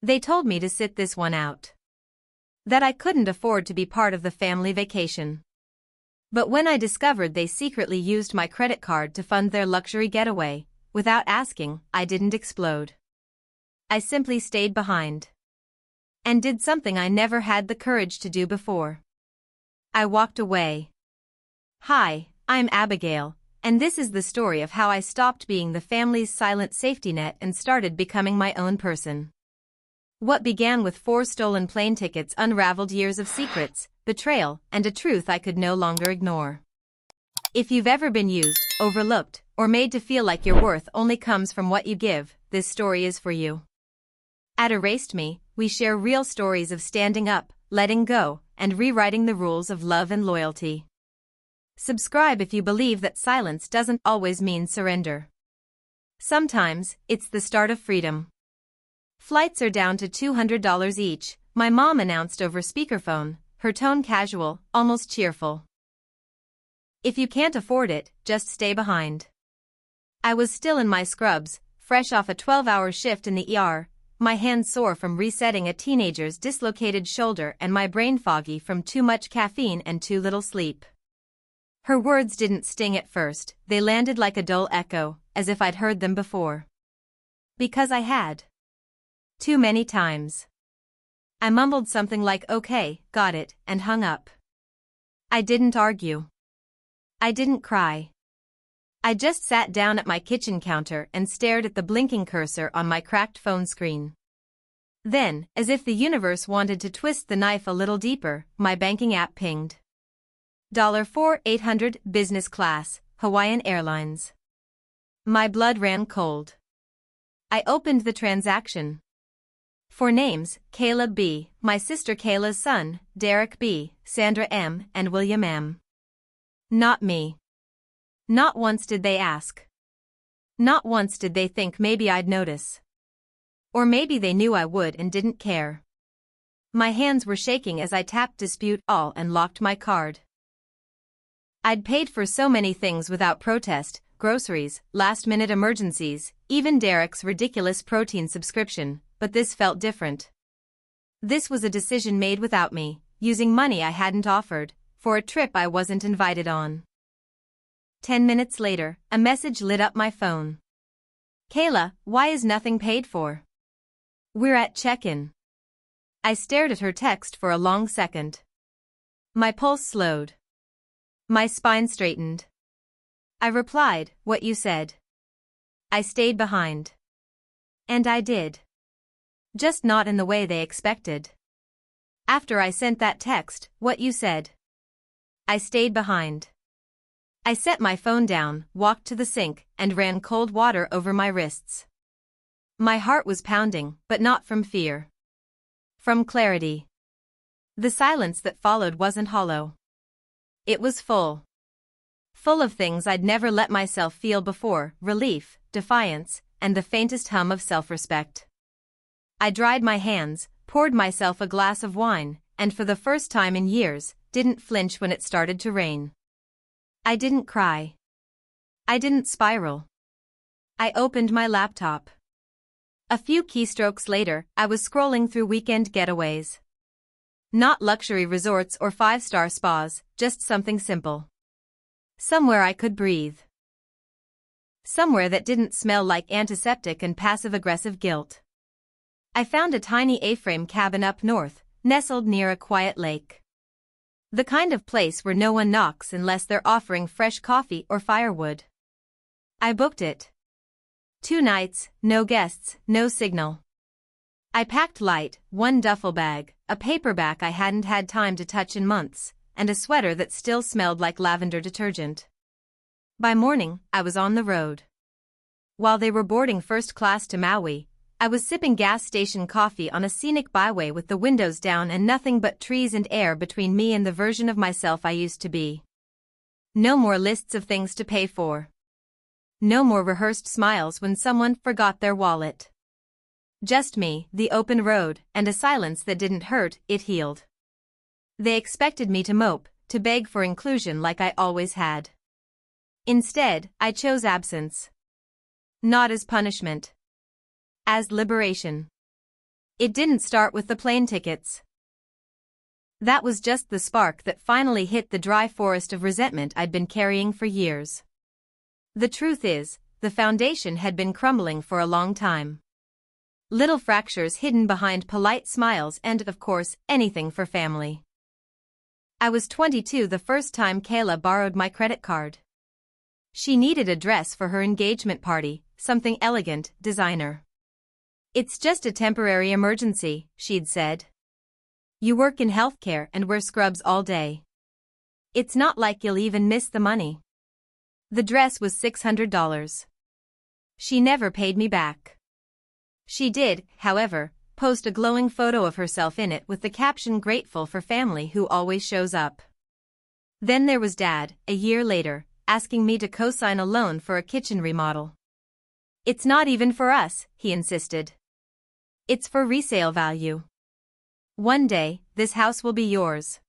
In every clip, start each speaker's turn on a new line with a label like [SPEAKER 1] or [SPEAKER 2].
[SPEAKER 1] They told me to sit this one out. That I couldn't afford to be part of the family vacation. But when I discovered they secretly used my credit card to fund their luxury getaway, without asking, I didn't explode. I simply stayed behind. And did something I never had the courage to do before. I walked away. Hi, I'm Abigail, and this is the story of how I stopped being the family's silent safety net and started becoming my own person. What began with 4 stolen plane tickets unraveled years of secrets, betrayal, and a truth I could no longer ignore. If you've ever been used, overlooked, or made to feel like your worth only comes from what you give, this story is for you. At ErasedMe, we share real stories of standing up, letting go, and rewriting the rules of love and loyalty. Subscribe if you believe that silence doesn't always mean surrender. Sometimes, it's the start of freedom. Flights are down to $200 each, my mom announced over speakerphone, her tone casual, almost cheerful. If you can't afford it, just stay behind. I was still in my scrubs, fresh off a 12-hour shift in the ER, my hands sore from resetting a teenager's dislocated shoulder and my brain foggy from too much caffeine and too little sleep. Her words didn't sting at first, they landed like a dull echo, as if I'd heard them before. Because I had. Too many times. I mumbled something like okay, got it, and hung up. I didn't argue. I didn't cry. I just sat down at my kitchen counter and stared at the blinking cursor on my cracked phone screen. Then, as if the universe wanted to twist the knife a little deeper, my banking app pinged. $4,800 business class, Hawaiian Airlines. My blood ran cold. I opened the transaction. For names, Caleb B., my sister Kayla's son, Derek B., Sandra M., and William M. Not me. Not once did they ask. Not once did they think maybe I'd notice. Or maybe they knew I would and didn't care. My hands were shaking as I tapped dispute all and locked my card. I'd paid for so many things without protest, groceries, last-minute emergencies, even Derek's ridiculous protein subscription, but this felt different. This was a decision made without me, using money I hadn't offered, for a trip I wasn't invited on. 10 minutes later, a message lit up my phone. Kayla, why is nothing paid for? We're at check-in. I stared at her text for a long second. My pulse slowed. My spine straightened. I replied, what you said. I stayed behind. And I did. Just not in the way they expected. After I sent that text, what you said. I stayed behind. I set my phone down, walked to the sink, and ran cold water over my wrists. My heart was pounding, but not from fear. From clarity. The silence that followed wasn't hollow. It was full. Full of things I'd never let myself feel before, relief, defiance, and the faintest hum of self-respect. I dried my hands, poured myself a glass of wine, and for the first time in years, didn't flinch when it started to rain. I didn't cry. I didn't spiral. I opened my laptop. A few keystrokes later, I was scrolling through weekend getaways. Not luxury resorts or 5-star spas, just something simple. Somewhere I could breathe. Somewhere that didn't smell like antiseptic and passive-aggressive guilt. I found a tiny A-frame cabin up north, nestled near a quiet lake. The kind of place where no one knocks unless they're offering fresh coffee or firewood. I booked it. 2 nights, no guests, no signal. I packed light, 1 duffel bag, a paperback I hadn't had time to touch in months, and a sweater that still smelled like lavender detergent. By morning, I was on the road. While they were boarding first class to Maui, I was sipping gas station coffee on a scenic byway with the windows down and nothing but trees and air between me and the version of myself I used to be. No more lists of things to pay for. No more rehearsed smiles when someone forgot their wallet. Just me, the open road, and a silence that didn't hurt, it healed. They expected me to mope, to beg for inclusion like I always had. Instead, I chose absence. Not as punishment. As liberation. It didn't start with the plane tickets. That was just the spark that finally hit the dry forest of resentment I'd been carrying for years. The truth is, the foundation had been crumbling for a long time. Little fractures hidden behind polite smiles and, of course, anything for family. I was 22 the first time Kayla borrowed my credit card. She needed a dress for her engagement party, something elegant, designer. "It's just a temporary emergency," she'd said. "You work in healthcare and wear scrubs all day. It's not like you'll even miss the money." The dress was $600. She never paid me back. She did, however, post a glowing photo of herself in it with the caption "Grateful for family who always shows up." Then there was Dad, a year later, asking me to co-sign a loan for a kitchen remodel. "It's not even for us," he insisted. "It's for resale value. One day, this house will be yours."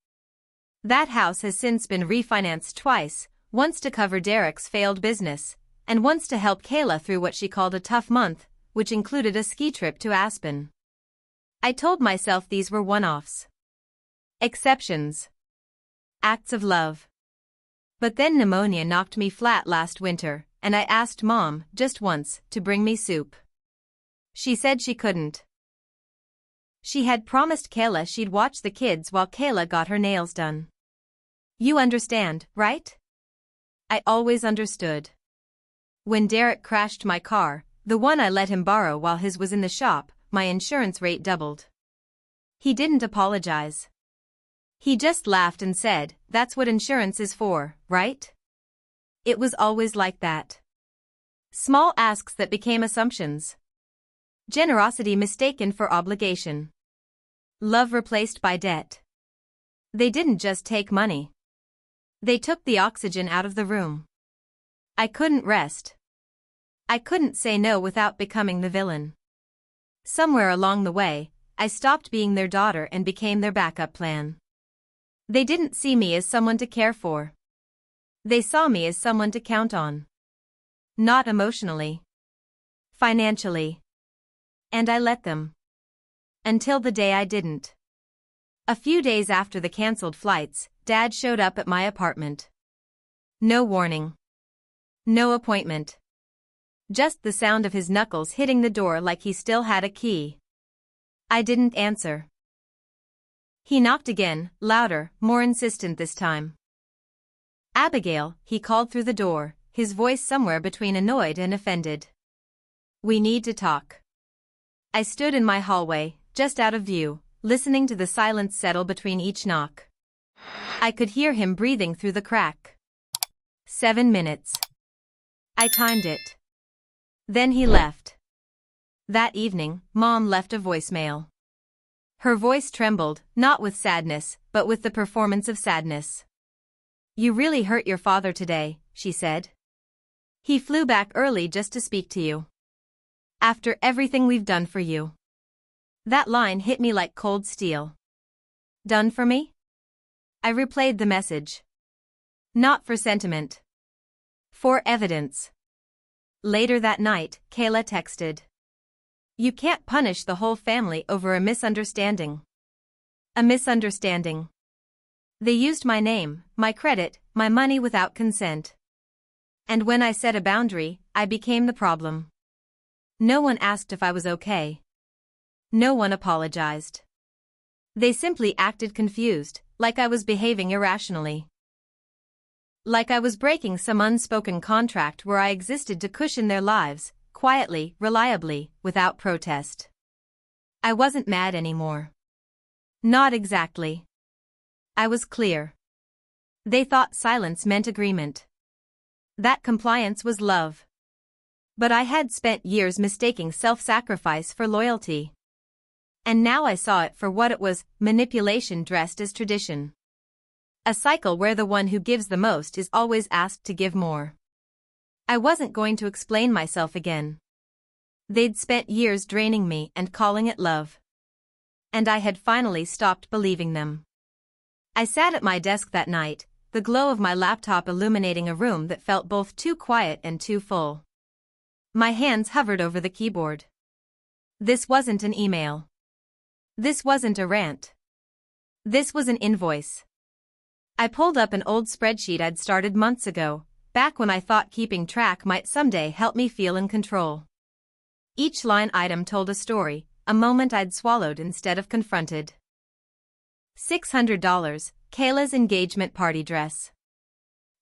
[SPEAKER 1] That house has since been refinanced twice, once to cover Derek's failed business, and once to help Kayla through what she called a tough month, which included a ski trip to Aspen. I told myself these were one-offs. Exceptions. Acts of love. But then pneumonia knocked me flat last winter, and I asked Mom, just once, to bring me soup. She said she couldn't. She had promised Kayla she'd watch the kids while Kayla got her nails done. You understand, right? I always understood. When Derek crashed my car, the one I let him borrow while his was in the shop, my insurance rate doubled. He didn't apologize. He just laughed and said, "That's what insurance is for, right?" It was always like that. Small asks that became assumptions. Generosity mistaken for obligation. Love replaced by debt. They didn't just take money. They took the oxygen out of the room. I couldn't rest. I couldn't say no without becoming the villain. Somewhere along the way, I stopped being their daughter and became their backup plan. They didn't see me as someone to care for. They saw me as someone to count on. Not emotionally. Financially. And I let them. Until the day I didn't. A few days after the canceled flights, Dad showed up at my apartment. No warning. No appointment. Just the sound of his knuckles hitting the door like he still had a key. I didn't answer. He knocked again, louder, more insistent this time. "Abigail," he called through the door, his voice somewhere between annoyed and offended. "We need to talk." I stood in my hallway, just out of view, listening to the silence settle between each knock. I could hear him breathing through the crack. 7 minutes. I timed it. Then he left. That evening, Mom left a voicemail. Her voice trembled, not with sadness, but with the performance of sadness. "You really hurt your father today," she said. "He flew back early just to speak to you. After everything we've done for you." That line hit me like cold steel. "Done for me?" I replayed the message. Not for sentiment. For evidence. Later that night, Kayla texted. "You can't punish the whole family over a misunderstanding." A misunderstanding. They used my name, my credit, my money without consent. And when I set a boundary, I became the problem. No one asked if I was okay. No one apologized. They simply acted confused, like I was behaving irrationally. Like I was breaking some unspoken contract where I existed to cushion their lives, quietly, reliably, without protest. I wasn't mad anymore. Not exactly. I was clear. They thought silence meant agreement. That compliance was love. But I had spent years mistaking self-sacrifice for loyalty. And now I saw it for what it was, manipulation dressed as tradition. A cycle where the one who gives the most is always asked to give more. I wasn't going to explain myself again. They'd spent years draining me and calling it love. And I had finally stopped believing them. I sat at my desk that night, the glow of my laptop illuminating a room that felt both too quiet and too full. My hands hovered over the keyboard. This wasn't an email. This wasn't a rant. This was an invoice. I pulled up an old spreadsheet I'd started months ago, back when I thought keeping track might someday help me feel in control. Each line item told a story, a moment I'd swallowed instead of confronted. $600, Kayla's engagement party dress.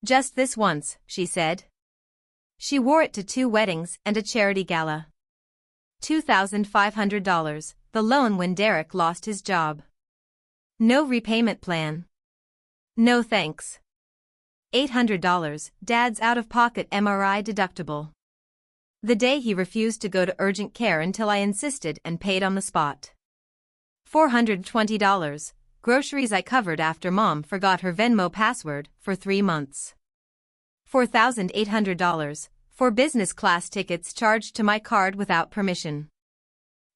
[SPEAKER 1] Just this once, she said. She wore it to 2 weddings and a charity gala. $2,500, the loan when Derek lost his job. No repayment plan. No thanks. $800, Dad's out-of-pocket MRI deductible. The day he refused to go to urgent care until I insisted and paid on the spot. $420, groceries I covered after Mom forgot her Venmo password for 3 months. $4,800, for business class tickets charged to my card without permission.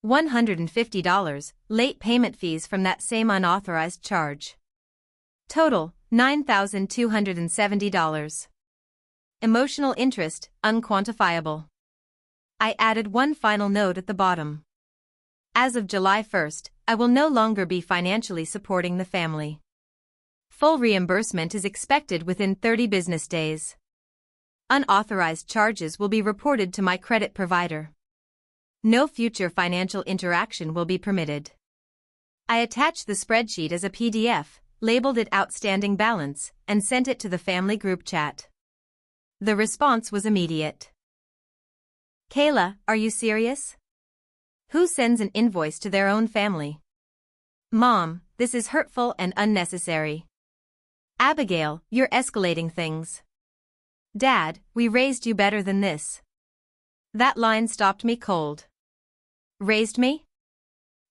[SPEAKER 1] $150, late payment fees from that same unauthorized charge. Total, $9,270. Emotional interest, unquantifiable. I added one final note at the bottom. As of July 1st, I will no longer be financially supporting the family. Full reimbursement is expected within 30 business days. Unauthorized charges will be reported to my credit provider. No future financial interaction will be permitted. I attached the spreadsheet as a PDF, labeled it Outstanding Balance, and sent it to the family group chat. The response was immediate. Kayla, are you serious? Who sends an invoice to their own family? Mom, this is hurtful and unnecessary. Abigail, you're escalating things. Dad, we raised you better than this. That line stopped me cold. Raised me?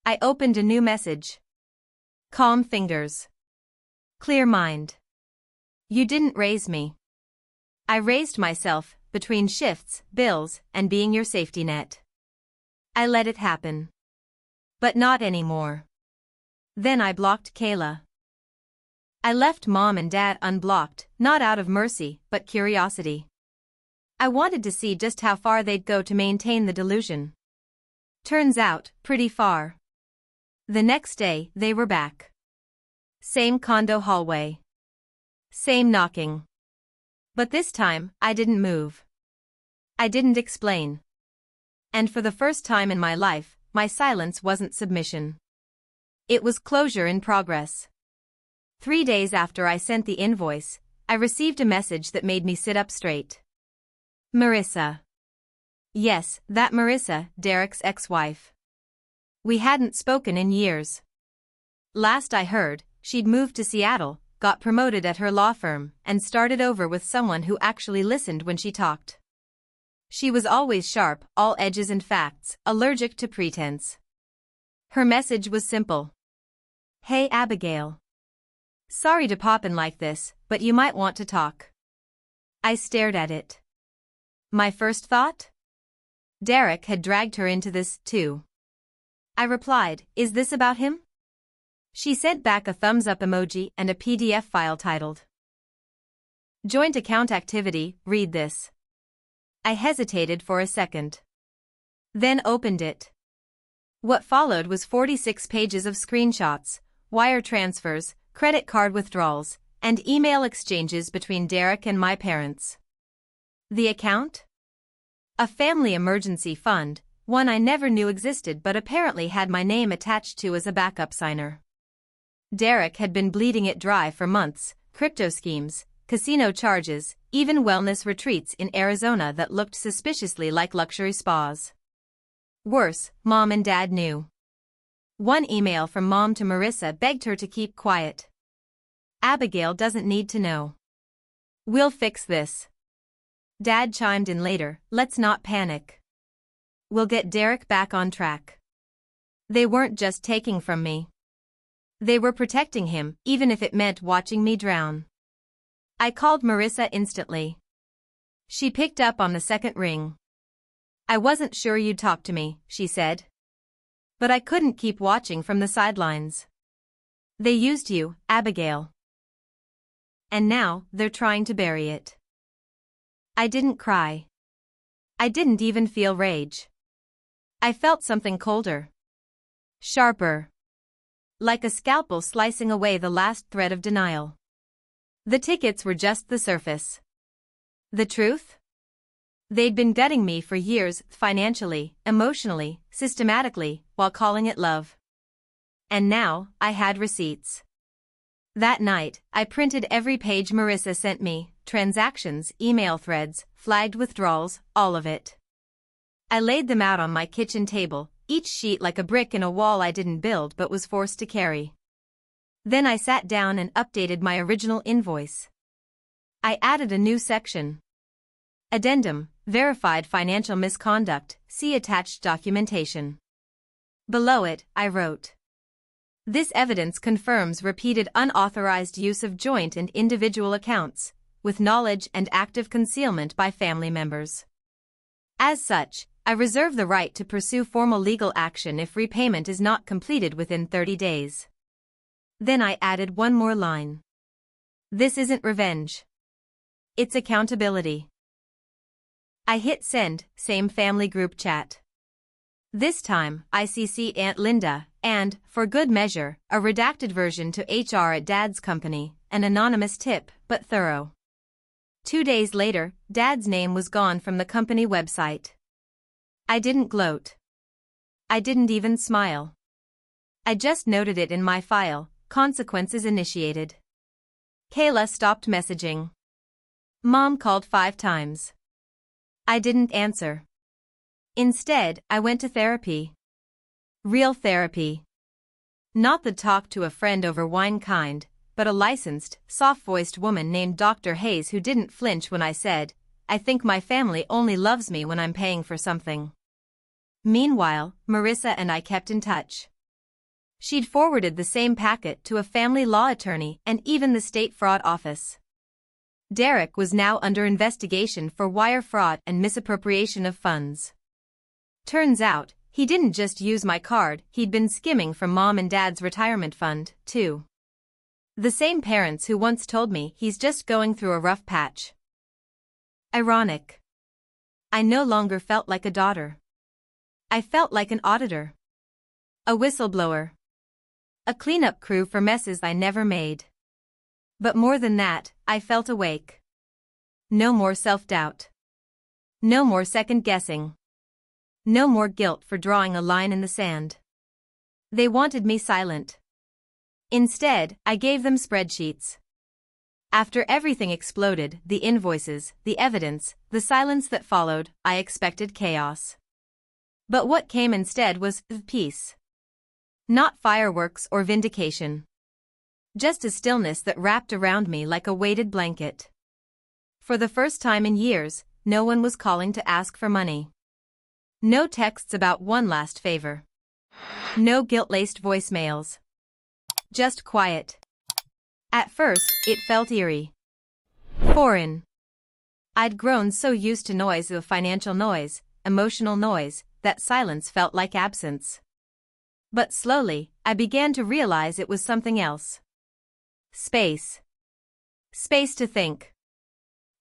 [SPEAKER 1] I opened a new message. Calm fingers. Clear mind. You didn't raise me. I raised myself, between shifts, bills, and being your safety net. I let it happen. But not anymore. Then I blocked Kayla. I left Mom and Dad unblocked, not out of mercy, but curiosity. I wanted to see just how far they'd go to maintain the delusion. Turns out, pretty far. The next day, they were back. Same condo hallway. Same knocking. But this time, I didn't move. I didn't explain. And for the first time in my life, my silence wasn't submission. It was closure in progress. 3 days after I sent the invoice, I received a message that made me sit up straight. Marissa. Yes, that Marissa, Derek's ex-wife. We hadn't spoken in years. Last I heard, she'd moved to Seattle, got promoted at her law firm, and started over with someone who actually listened when she talked. She was always sharp, all edges and facts, allergic to pretense. Her message was simple. Hey Abigail. Sorry to pop in like this, but you might want to talk. I stared at it. My first thought? Derek had dragged her into this, too. I replied, is this about him? She sent back a thumbs up emoji and a PDF file titled Joint Account Activity, read this. I hesitated for a second. Then opened it. What followed was 46 pages of screenshots, wire transfers, credit card withdrawals, and email exchanges between Derek and my parents. The account? A family emergency fund, one I never knew existed but apparently had my name attached to as a backup signer. Derek had been bleeding it dry for months, crypto schemes, casino charges, even wellness retreats in Arizona that looked suspiciously like luxury spas. Worse, Mom and Dad knew. One email from Mom to Marissa begged her to keep quiet. Abigail doesn't need to know. We'll fix this. Dad chimed in later, let's not panic. We'll get Derek back on track. They weren't just taking from me. They were protecting him, even if it meant watching me drown. I called Marissa instantly. She picked up on the second ring. I wasn't sure you'd talk to me, she said. But I couldn't keep watching from the sidelines. They used you, Abigail. And now, they're trying to bury it. I didn't cry. I didn't even feel rage. I felt something colder. Sharper. like a scalpel slicing away the last thread of denial. The tickets were just the surface. The truth? They'd been gutting me for years, financially, emotionally, systematically, while calling it love. And now, I had receipts. That night, I printed every page Marissa sent me, transactions, email threads, flagged withdrawals, all of it. I laid them out on my kitchen table, each sheet like a brick in a wall I didn't build but was forced to carry. Then I sat down and updated my original invoice. I added a new section. Addendum, verified financial misconduct, see attached documentation. Below it, I wrote. This evidence confirms repeated unauthorized use of joint and individual accounts, with knowledge and active concealment by family members. As such, I reserve the right to pursue formal legal action if repayment is not completed within 30 days. Then I added one more line. This isn't revenge. It's accountability. I hit send, same family group chat. This time, I CC Aunt Linda, and, for good measure, a redacted version to HR at Dad's company, an anonymous tip, but thorough. 2 days later, Dad's name was gone from the company website. I didn't gloat. I didn't even smile. I just noted it in my file, consequences initiated. Kayla stopped messaging. Mom called 5 times. I didn't answer. Instead, I went to therapy. Real therapy. Not the talk to a friend over wine kind, but a licensed, soft-voiced woman named Dr. Hayes who didn't flinch when I said, I think my family only loves me when I'm paying for something. Meanwhile, Marissa and I kept in touch. She'd forwarded the same packet to a family law attorney and even the state fraud office. Derek was now under investigation for wire fraud and misappropriation of funds. Turns out, he didn't just use my card, he'd been skimming from Mom and Dad's retirement fund, too. The same parents who once told me he's just going through a rough patch. Ironic. I no longer felt like a daughter. I felt like an auditor. A whistleblower. A cleanup crew for messes I never made. But more than that, I felt awake. No more self-doubt. No more second-guessing. No more guilt for drawing a line in the sand. They wanted me silent. Instead, I gave them spreadsheets. After everything exploded, the invoices, the evidence, the silence that followed, I expected chaos. But what came instead was peace. Not fireworks or vindication. Just a stillness that wrapped around me like a weighted blanket. For the first time in years, no one was calling to ask for money. No texts about one last favor. No guilt-laced voicemails. Just quiet. At first, it felt eerie. Foreign. I'd grown so used to noise of financial noise, emotional noise, that silence felt like absence. But slowly, I began to realize it was something else. Space. Space to think.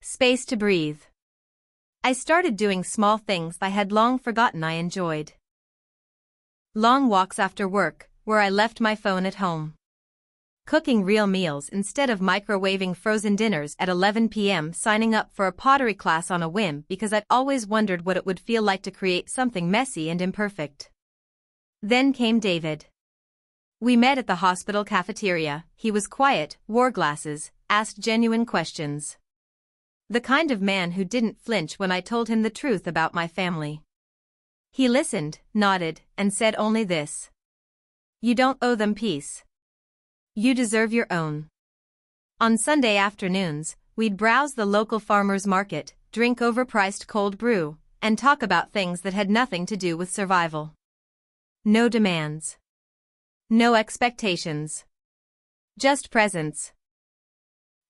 [SPEAKER 1] Space to breathe. I started doing small things I had long forgotten I enjoyed. Long walks after work, where I left my phone at home. Cooking real meals instead of microwaving frozen dinners at 11 p.m. Signing up for a pottery class on a whim because I'd always wondered what it would feel like to create something messy and imperfect. Then came David. We met at the hospital cafeteria. He was quiet, wore glasses, asked genuine questions. The kind of man who didn't flinch when I told him the truth about my family. He listened, nodded, and said only this. You don't owe them peace. You deserve your own. On Sunday afternoons, we'd browse the local farmers market, drink overpriced cold brew, and talk about things that had nothing to do with survival. No demands. No expectations. Just presence.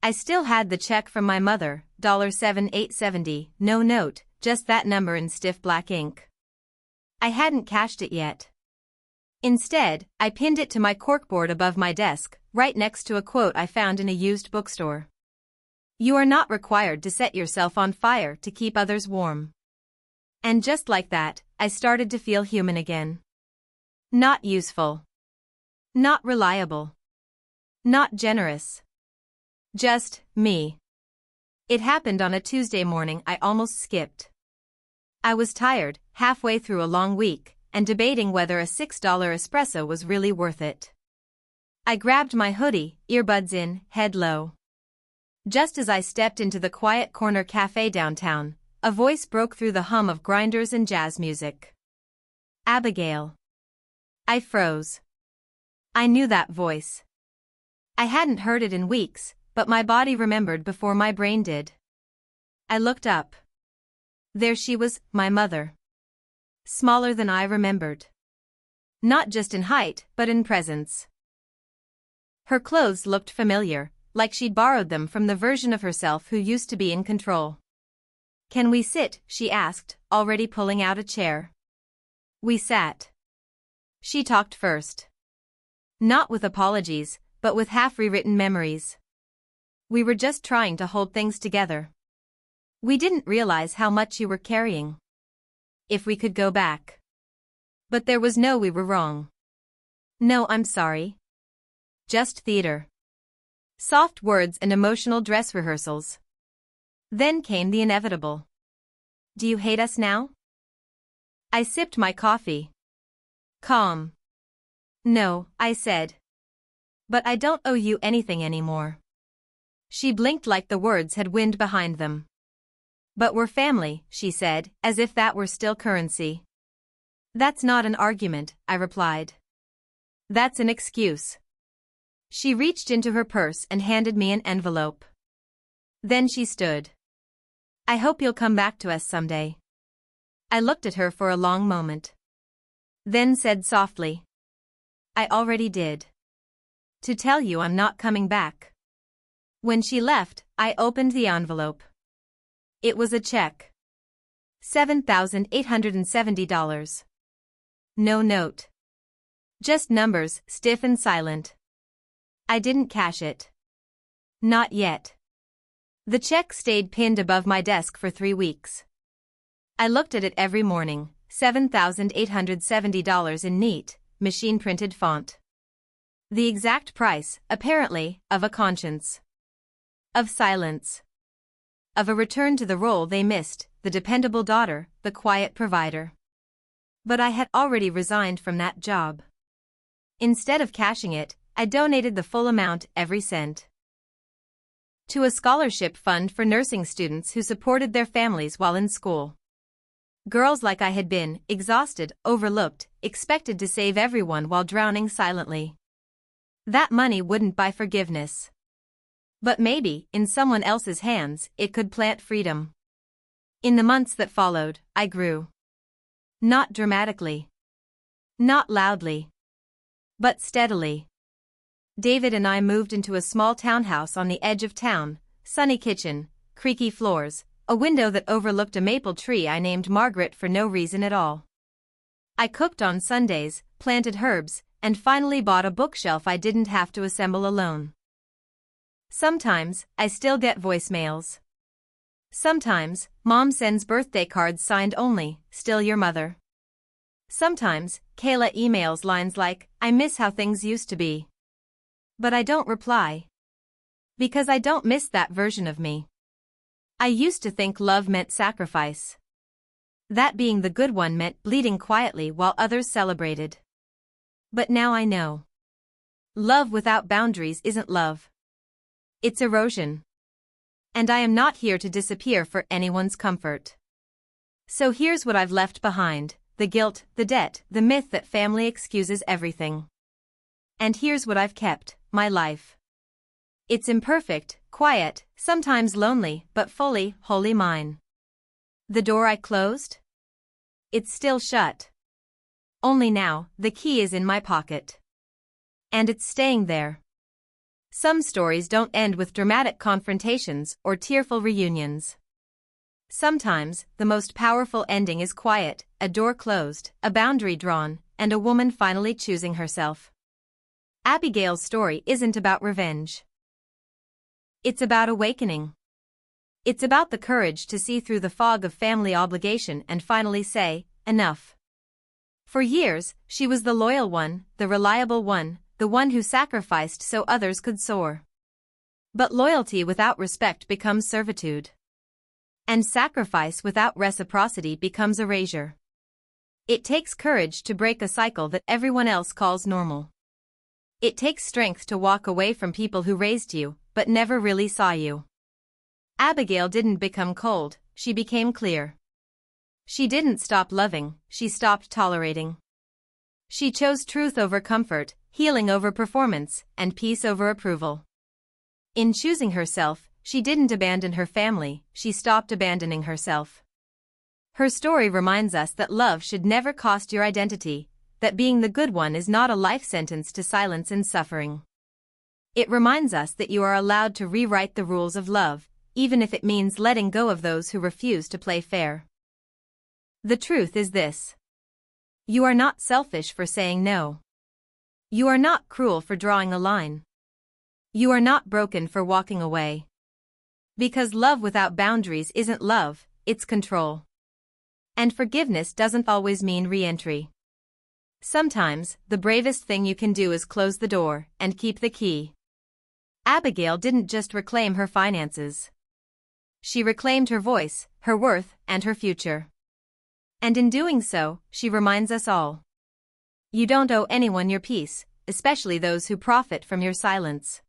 [SPEAKER 1] I still had the check from my mother, $7,870, no note, just that number in stiff black ink. I hadn't cashed it yet. Instead, I pinned it to my corkboard above my desk, right next to a quote I found in a used bookstore. You are not required to set yourself on fire to keep others warm. And just like that, I started to feel human again. Not useful. Not reliable. Not generous. Just me. It happened on a Tuesday morning I almost skipped. I was tired, halfway through a long week, and debating whether a $6 espresso was really worth it. I grabbed my hoodie, earbuds in, head low. Just as I stepped into the quiet corner cafe downtown, a voice broke through the hum of grinders and jazz music. Abigail. I froze. I knew that voice. I hadn't heard it in weeks, but my body remembered before my brain did. I looked up. There she was, my mother. Smaller than I remembered. Not just in height, but in presence. Her clothes looked familiar, like she'd borrowed them from the version of herself who used to be in control. "Can we sit?" she asked, already pulling out a chair. We sat. She talked first. Not with apologies, but with half-rewritten memories. We were just trying to hold things together. We didn't realize how much you were carrying. If we could go back. But there was no we were wrong. No, I'm sorry. Just theater. Soft words and emotional dress rehearsals. Then came the inevitable. Do you hate us now? I sipped my coffee. Calm. No, I said. But I don't owe you anything anymore. She blinked like the words had wind behind them. But we're family, she said, as if that were still currency. That's not an argument, I replied. That's an excuse. She reached into her purse and handed me an envelope. Then she stood. I hope you'll come back to us someday. I looked at her for a long moment. Then said softly. I already did. To tell you I'm not coming back. When she left, I opened the envelope. It was a check. $7,870. No note. Just numbers, stiff and silent. I didn't cash it. Not yet. The check stayed pinned above my desk for 3 weeks. I looked at it every morning, $7,870 in neat, machine-printed font. The exact price, apparently, of a conscience. Of silence. Of a return to the role they missed, the dependable daughter, the quiet provider. But I had already resigned from that job. Instead of cashing it, I donated the full amount, every cent. To a scholarship fund for nursing students who supported their families while in school. Girls like I had been, exhausted, overlooked, expected to save everyone while drowning silently. That money wouldn't buy forgiveness. But maybe, in someone else's hands, it could plant freedom. In the months that followed, I grew. Not dramatically. Not loudly. But steadily. David and I moved into a small townhouse on the edge of town, sunny kitchen, creaky floors, a window that overlooked a maple tree I named Margaret for no reason at all. I cooked on Sundays, planted herbs, and finally bought a bookshelf I didn't have to assemble alone. Sometimes, I still get voicemails. Sometimes, Mom sends birthday cards signed only, "Still your mother." Sometimes, Kayla emails lines like, "I miss how things used to be." But I don't reply. Because I don't miss that version of me. I used to think love meant sacrifice. That being the good one meant bleeding quietly while others celebrated. But now I know. Love without boundaries isn't love. It's erosion. And I am not here to disappear for anyone's comfort. So here's what I've left behind: the guilt, the debt, the myth that family excuses everything. And here's what I've kept: my life. It's imperfect, quiet, sometimes lonely, but fully, wholly mine. The door I closed? It's still shut. Only now, the key is in my pocket. And it's staying there. Some stories don't end with dramatic confrontations or tearful reunions. Sometimes, the most powerful ending is quiet, a door closed, a boundary drawn, and a woman finally choosing herself. Abigail's story isn't about revenge. It's about awakening. It's about the courage to see through the fog of family obligation and finally say, enough. For years, she was the loyal one, the reliable one, the one who sacrificed so others could soar. But loyalty without respect becomes servitude. And sacrifice without reciprocity becomes erasure. It takes courage to break a cycle that everyone else calls normal. It takes strength to walk away from people who raised you, but never really saw you. Abigail didn't become cold, she became clear. She didn't stop loving, she stopped tolerating. She chose truth over comfort, healing over performance, and peace over approval. In choosing herself, she didn't abandon her family, she stopped abandoning herself. Her story reminds us that love should never cost your identity, that being the good one is not a life sentence to silence and suffering. It reminds us that you are allowed to rewrite the rules of love, even if it means letting go of those who refuse to play fair. The truth is this. You are not selfish for saying no. You are not cruel for drawing a line. You are not broken for walking away. Because love without boundaries isn't love, it's control. And forgiveness doesn't always mean re-entry. Sometimes, the bravest thing you can do is close the door and keep the key. Abigail didn't just reclaim her finances. She reclaimed her voice, her worth, and her future. And in doing so, she reminds us all. You don't owe anyone your peace, especially those who profit from your silence.